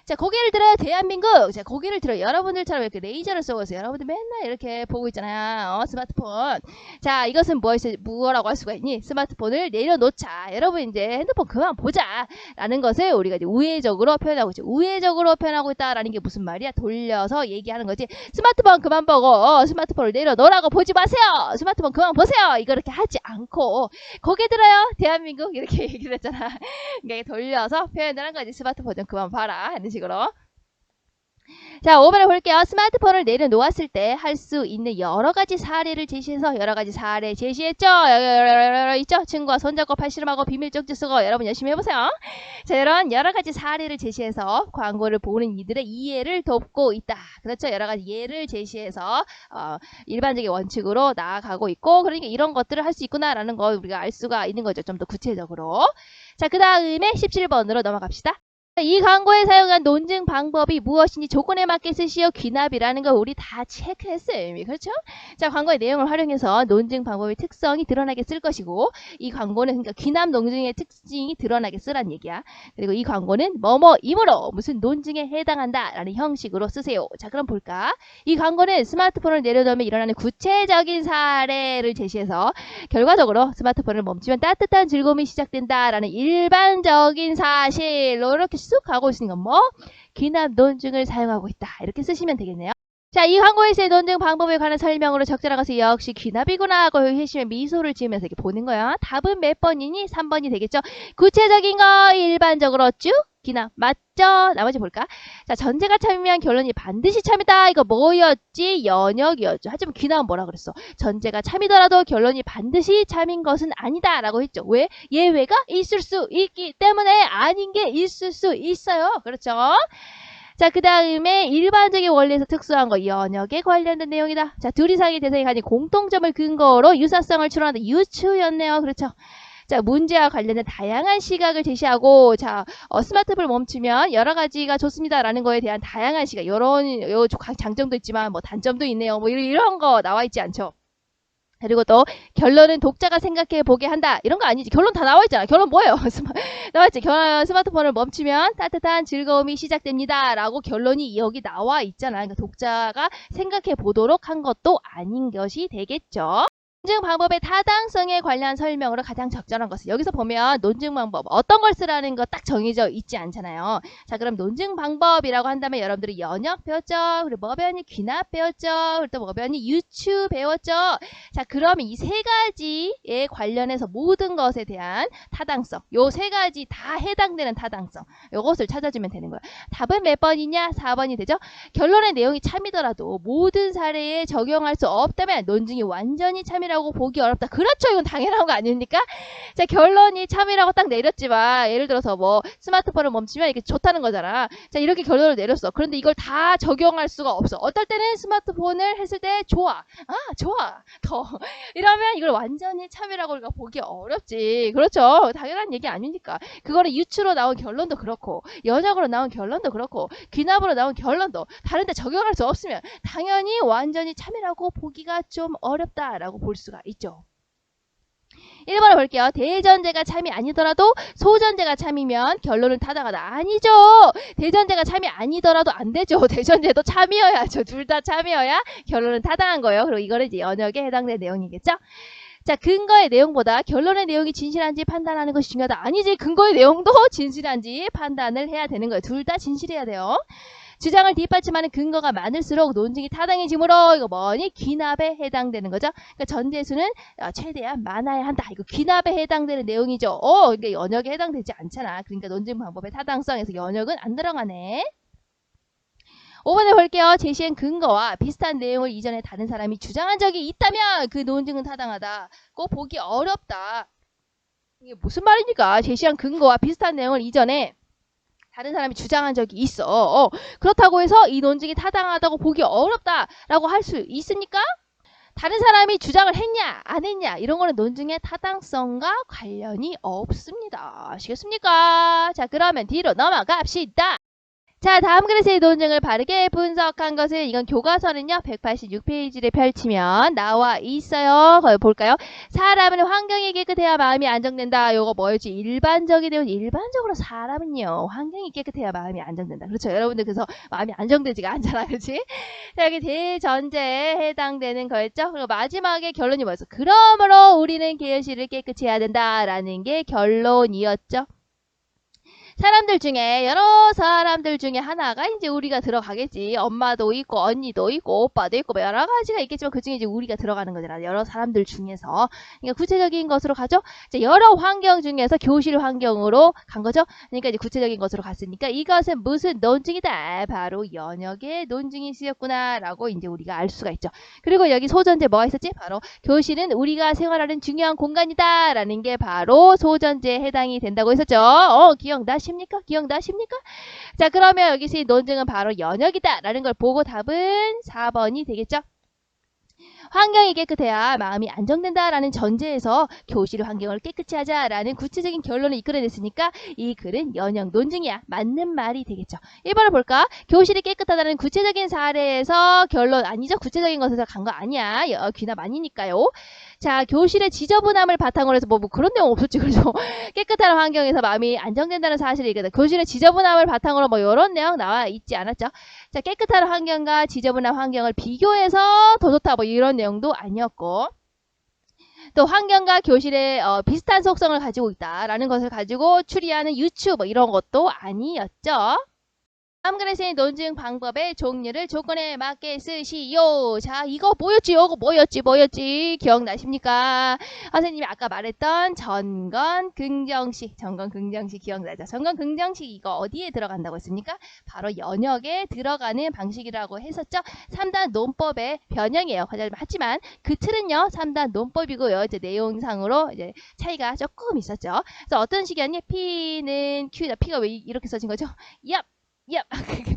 자, 고개를 들어요, 대한민국. 자, 고개를 들어요. 여러분들처럼 이렇게 레이저를 쏘고서 여러분들 맨날 이렇게 보고 있잖아요. 스마트폰. 자, 이것은 뭐라고 할 수가 있니? 스마트폰을 내려놓자. 여러분 이제 핸드폰 그만 보자. 라는 것을 우리가 이제 우회적으로 표현하고 있죠. 우회적으로 표현하고 있다라는 게 무슨 말이야? 돌려서 얘기하는 거지. 스마트폰 그만 보고 스마트폰을 내려놓으라고 보지 마세요. 스마트폰 그만 보세요. 이거 이렇게 하지 않고 고개 들어요, 대한민국. 이렇게 얘기를 했잖아. 그러니까 돌려서 표현을 한 거지. 스마트폰 좀 그만 봐라. 이런 식으로. 자, 5번을 볼게요. 스마트폰을 내려놓았을 때 할 수 있는 여러 가지 사례를 제시해서 여러 가지 사례 제시했죠? 있죠? 친구와 손잡고 팔씨름하고 비밀 쪽지 쓰고 여러분 열심히 해보세요. 자, 이런 여러 가지 사례를 제시해서 광고를 보는 이들의 이해를 돕고 있다. 그렇죠? 여러 가지 예를 제시해서 일반적인 원칙으로 나아가고 있고, 그러니까 이런 것들을 할 수 있구나라는 거 우리가 알 수가 있는 거죠. 좀 더 구체적으로. 자, 그 다음에 17번으로 넘어갑시다. 이 광고에 사용한 논증 방법이 무엇인지 조건에 맞게 쓰시오. 귀납이라는 거 우리 다 체크했어요, 이미. 그렇죠? 자, 광고의 내용을 활용해서 논증 방법의 특성이 드러나게 쓸 것이고, 이 광고는 그러니까 귀납 논증의 특징이 드러나게 쓰란 얘기야. 그리고 이 광고는 뭐뭐이므로 무슨 논증에 해당한다 라는 형식으로 쓰세요. 자, 그럼 볼까? 이 광고는 스마트폰을 내려놓으면 일어나는 구체적인 사례를 제시해서 결과적으로 스마트폰을 멈추면 따뜻한 즐거움이 시작된다 라는 일반적인 사실로 이렇게 쑥 가고 있으니까 귀납 논증을 사용하고 있다. 이렇게 쓰시면 되겠네요. 자, 이 광고에서의 논증 방법에 관한 설명으로 적절한 것은 역시 귀납이구나 하고 해시면 미소를 지으면서 이렇게 보는 거야. 답은 몇 번이니? 3번이 되겠죠. 구체적인 거 일반적으로 쭉 귀납 맞죠? 나머지 볼까? 자, 전제가 참이면 결론이 반드시 참이다. 이거 뭐였지? 연역이었죠. 하지만 귀납은 뭐라 그랬어? 전제가 참이더라도 결론이 반드시 참인 것은 아니다 라고 했죠. 왜? 예외가 있을 수 있기 때문에 아닌 게 있을 수 있어요. 그렇죠? 자, 그 다음에 일반적인 원리에서 특수한 거 연역에 관련된 내용이다. 자, 둘 이상의 대상이 가진 공통점을 근거로 유사성을 추론하는 유추였네요. 그렇죠? 자, 문제와 관련된 다양한 시각을 제시하고, 자, 스마트폰을 멈추면 여러 가지가 좋습니다라는 거에 대한 다양한 시각, 요 장점도 있지만 뭐 단점도 있네요. 뭐 이런 거 나와 있지 않죠? 그리고 또 결론은 독자가 생각해 보게 한다. 이런 거 아니지. 결론 다 나와 있잖아. 결론 뭐예요? 나와있지. 스마트폰을 멈추면 따뜻한 즐거움이 시작됩니다. 라고 결론이 여기 나와 있잖아. 그러니까 독자가 생각해 보도록 한 것도 아닌 것이 되겠죠. 논증 방법의 타당성에 관련 설명으로 가장 적절한 것은 여기서 보면 논증 방법 어떤 걸 쓰라는 거 딱 정해져 있지 않잖아요. 자, 그럼 논증 방법이라고 한다면 여러분들이 연역 배웠죠. 그리고 뭐 배웠니? 귀납 배웠죠. 그리고 또 뭐 배웠니? 유추 배웠죠. 자, 그럼 이 세 가지에 관련해서 모든 것에 대한 타당성, 요 세 가지 다 해당되는 타당성, 요것을 찾아주면 되는 거예요. 답은 몇 번이냐? 4번이 되죠. 결론의 내용이 참이더라도 모든 사례에 적용할 수 없다면 논증이 완전히 참이라고 보기 어렵다. 그렇죠. 이건 당연한 거 아닙니까? 자, 결론이 참이라고 딱 내렸지만 예를 들어서 뭐 스마트폰을 멈추면 이게 좋다는 거잖아. 자, 이렇게 결론을 내렸어. 그런데 이걸 다 적용할 수가 없어. 어떨 때는 스마트폰을 했을 때 좋아. 좋아. 더. 이러면 이걸 완전히 참이라고 우리가 보기 어렵지. 그렇죠. 당연한 얘기 아니니까. 그거는 유추로 나온 결론도 그렇고 연역으로 나온 결론도 그렇고 귀납으로 나온 결론도 다른데 적용할 수 없으면 당연히 완전히 참이라고 보기가 좀 어렵다라고 볼 수가 있죠. 1번을 볼게요. 대전제가 참이 아니더라도 소전제가 참이면 결론은 타당하다. 아니죠. 대전제가 참이 아니더라도 안 되죠. 대전제도 참이어야죠. 둘 다 참이어야 결론은 타당한 거예요. 그리고 이거는 이제 연역에 해당되는 내용이겠죠. 자, 근거의 내용보다 결론의 내용이 진실한지 판단하는 것이 중요하다. 아니지. 근거의 내용도 진실한지 판단을 해야 되는 거예요. 둘 다 진실해야 돼요. 주장을 뒷받침하는 근거가 많을수록 논증이 타당해지므로 이거 뭐니? 귀납에 해당되는 거죠. 그러니까 전제수는 최대한 많아야 한다. 이거 귀납에 해당되는 내용이죠. 그러니까 연역에 해당되지 않잖아. 그러니까 논증 방법의 타당성에서 연역은 안 들어가네. 5번에 볼게요. 제시한 근거와 비슷한 내용을 이전에 다른 사람이 주장한 적이 있다면 그 논증은 타당하다. 꼭 보기 어렵다. 이게 무슨 말입니까? 제시한 근거와 비슷한 내용을 이전에 다른 사람이 주장한 적이 있어. 그렇다고 해서 이 논증이 타당하다고 보기 어렵다라고 할 수 있습니까? 다른 사람이 주장을 했냐 안 했냐 이런 거는 논증의 타당성과 관련이 없습니다. 아시겠습니까? 자, 그러면 뒤로 넘어갑시다. 자, 다음 그래서의 논증을 바르게 분석한 것은 이건 교과서는요. 186페이지를 펼치면 나와 있어요. 거기 볼까요? 사람은 환경이 깨끗해야 마음이 안정된다. 요거 뭐였지? 일반적인 내용. 일반적으로 사람은요. 환경이 깨끗해야 마음이 안정된다. 그렇죠. 여러분들 그래서 마음이 안정되지가 않잖아. 그렇지? 자, 여기 대전제에 해당되는 거였죠. 그리고 마지막에 결론이 뭐였어? 그러므로 우리는 계시를 깨끗이 해야 된다라는 게 결론이었죠. 사람들 중에 여러 사람들 중에 하나가 이제 우리가 들어가겠지. 엄마도 있고 언니도 있고 오빠도 있고 뭐 여러 가지가 있겠지만 그 중에 이제 우리가 들어가는 거잖아. 여러 사람들 중에서. 그러니까 구체적인 것으로 가죠. 이제 여러 환경 중에서 교실 환경으로 간 거죠. 그러니까 이제 구체적인 것으로 갔으니까 이것은 무슨 논증이다. 바로 연역의 논증이 쓰였구나라고 이제 우리가 알 수가 있죠. 그리고 여기 소전제 뭐가 있었지? 바로 교실은 우리가 생활하는 중요한 공간이다라는 게 바로 소전제에 해당이 된다고 했었죠. 기억나십니까? 기억나십니까? 자, 그러면 여기서 이 논증은 바로 연역이다 라는 걸 보고 답은 4번이 되겠죠. 환경이 깨끗해야 마음이 안정된다라는 전제에서 교실 환경을 깨끗이 하자라는 구체적인 결론을 이끌어냈으니까 이 글은 연역 논증이야. 맞는 말이 되겠죠. 1번을 볼까? 교실이 깨끗하다는 구체적인 사례에서 결론 아니죠. 구체적인 것에서 간 거 아니야. 귀납 아니니까요. 자, 교실의 지저분함을 바탕으로 해서 뭐 그런 내용 없었지. 그래서 깨끗한 환경에서 마음이 안정된다는 사실을 얘기하다. 교실의 지저분함을 바탕으로 뭐 이런 내용 나와 있지 않았죠. 자, 깨끗한 환경과 지저분한 환경을 비교해서 더 좋다 뭐 이런 내용도 아니었고 또 환경과 교실의 비슷한 속성을 가지고 있다라는 것을 가지고 추리하는 유추 뭐 이런 것도 아니었죠. 다음 그래서의 논증 방법의 종류를 조건에 맞게 쓰시오. 자, 이거 뭐였지? 이거 뭐였지? 기억나십니까? 선생님이 아까 말했던 전건 긍정식 기억나죠? 전건 긍정식 이거 어디에 들어간다고 했습니까? 바로 연역에 들어가는 방식이라고 했었죠. 3단 논법의 변형이에요. 하지만 그 틀은요, 3단 논법이고요. 이제 내용상으로 이제 차이가 조금 있었죠. 그래서 어떤 식이었니? P는 Q다. P가 왜 이렇게 써진 거죠?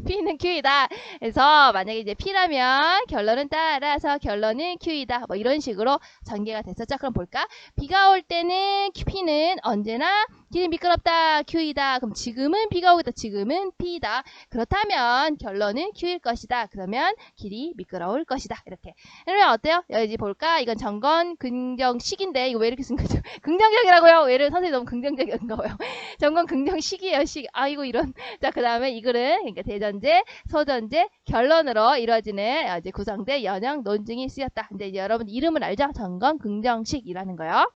P는 Q이다. 그래서 만약에 이제 P라면 결론은 따라서 결론은 Q이다. 뭐 이런 식으로 전개가 됐었죠. 그럼 볼까? 비가 올 때는 P는 언제나 길이 미끄럽다. Q이다. 그럼 지금은 비가 오고 있다. 지금은 P이다. 그렇다면 결론은 Q일 것이다. 그러면 길이 미끄러울 것이다. 이렇게. 그러면 어때요? 여기 볼까? 이건 전건 긍정식인데 이거 왜 이렇게 쓴 거죠? 긍정적이라고요. 왜를 선생님 너무 긍정적인가 봐요. 전건 긍정식이에요. 식. 아이고 이런. 자, 그 다음에 이 글은 그러니까 대전제, 소전제, 결론으로 이루어지는 이제 구성된 연역 논증이 쓰였다. 근데 이제 여러분 이름을 알죠? 전건 긍정식이라는 거요.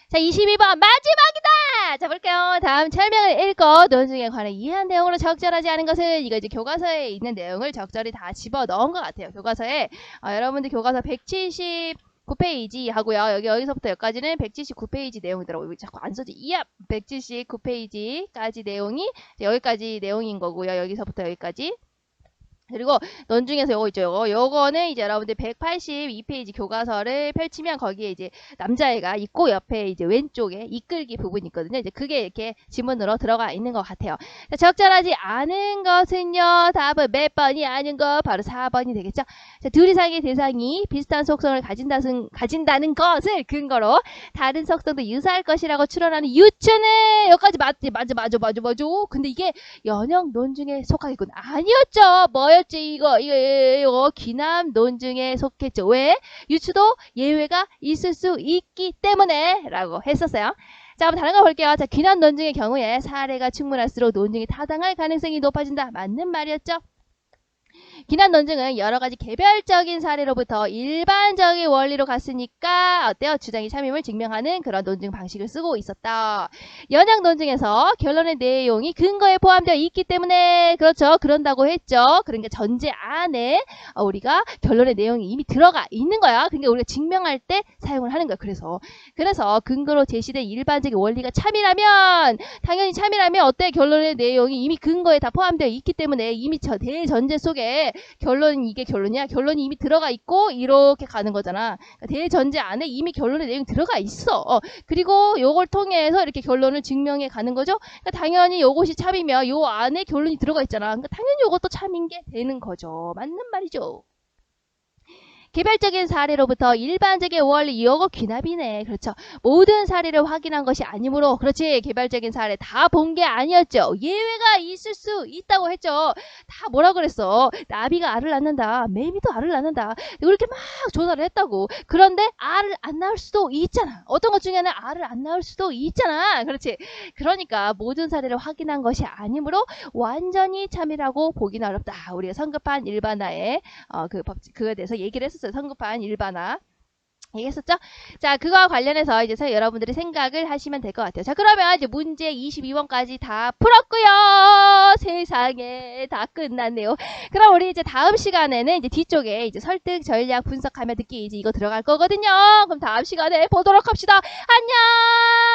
자, 22번 마지막이다. 자, 볼게요. 다음 설명을 읽고 논증에 관해 이해한 내용으로 적절하지 않은 것은 이거 이제 교과서에 있는 내용을 적절히 다 집어 넣은 것 같아요. 교과서에 여러분들 교과서 179페이지 하고요. 여기서부터 여기까지는 179페이지 내용이더라고요. 왜 자꾸 안 써지? 179페이지까지 내용이 여기까지 내용인 거고요. 여기서부터 여기까지. 그리고 논중에서 요거 있죠. 요거는 이제 여러분들 182페이지 교과서를 펼치면 거기에 이제 남자애가 있고 옆에 이제 왼쪽에 이끌기 부분이 있거든요. 이제 그게 이렇게 지문으로 들어가 있는 것 같아요. 자, 적절하지 않은 것은요. 답은 몇 번이 아닌 거 바로 4번이 되겠죠. 자, 둘 이상의 대상이 비슷한 속성을 가진다는 것을 근거로 다른 속성도 유사할 것이라고 추론하는 유추는 여기까지 맞지? 맞아. 근데 이게 연역 논중에 속하겠군. 아니었죠. 뭐였지? 이거 귀남 논증에 속했죠. 왜? 유추도 예외가 있을 수 있기 때문에 라고 했었어요. 자, 한번 다른 거 볼게요. 자, 귀남 논증의 경우에 사례가 충분할수록 논증이 타당할 가능성이 높아진다. 맞는 말이었죠. 귀남 논증은 여러 가지 개별적인 사례로부터 일반적인 원리로 갔으니까 어때요? 주장의 참임을 증명하는 그런 논증 방식을 쓰고 있었다. 연역 논증에서 결론의 내용이 근거에 포함되어 있기 때문에 그렇죠. 그런다고 했죠. 그러니까 전제 안에 우리가 결론의 내용이 이미 들어가 있는 거야. 그러니까 우리가 증명할 때 사용을 하는 거야. 그래서 근거로 제시된 일반적인 원리가 참이라면 당연히 참이라면 어때? 결론의 내용이 이미 근거에 다 포함되어 있기 때문에 이미 대전제 속에 결론은 이게 결론이야. 결론이 이미 들어가 있고 이렇게 가는 거잖아. 그러니까 대전제 안에 이미 결론의 내용이 들어가 있어. 그리고 요걸 통해서 이렇게 결론을 증명해 가는 거죠. 그러니까 당연히 요것이 참이면 요 안에 결론이 들어가 있잖아. 그러니까 당연히 요것도 참인 게 되는 거죠. 맞는 말이죠. 개별적인 사례로부터 일반적인 원리 이어고 귀납이네. 그렇죠. 모든 사례를 확인한 것이 아니므로 그렇지. 개별적인 사례 다 본 게 아니었죠. 예외가 있을 수 있다고 했죠. 다 뭐라 그랬어. 나비가 알을 낳는다. 매미도 알을 낳는다. 이렇게 막 조사를 했다고. 그런데 알을 안 낳을 수도 있잖아. 어떤 것 중에는 알을 안 낳을 수도 있잖아. 그렇지. 그러니까 모든 사례를 확인한 것이 아니므로 완전히 참이라고 보기는 어렵다. 우리가 성급한 일반화의 그 법칙 그거에 대해서 얘기를 했었어요. 성급한 일반화. 얘기했었죠? 자, 그거와 관련해서 이제 여러분들이 생각을 하시면 될 것 같아요. 자, 그러면 이제 문제 22번까지 다 풀었고요. 세상에 다 끝났네요. 그럼 우리 이제 다음 시간에는 이제 뒤쪽에 이제 설득 전략 분석하며 듣기 이제 이거 들어갈 거거든요. 그럼 다음 시간에 보도록 합시다. 안녕!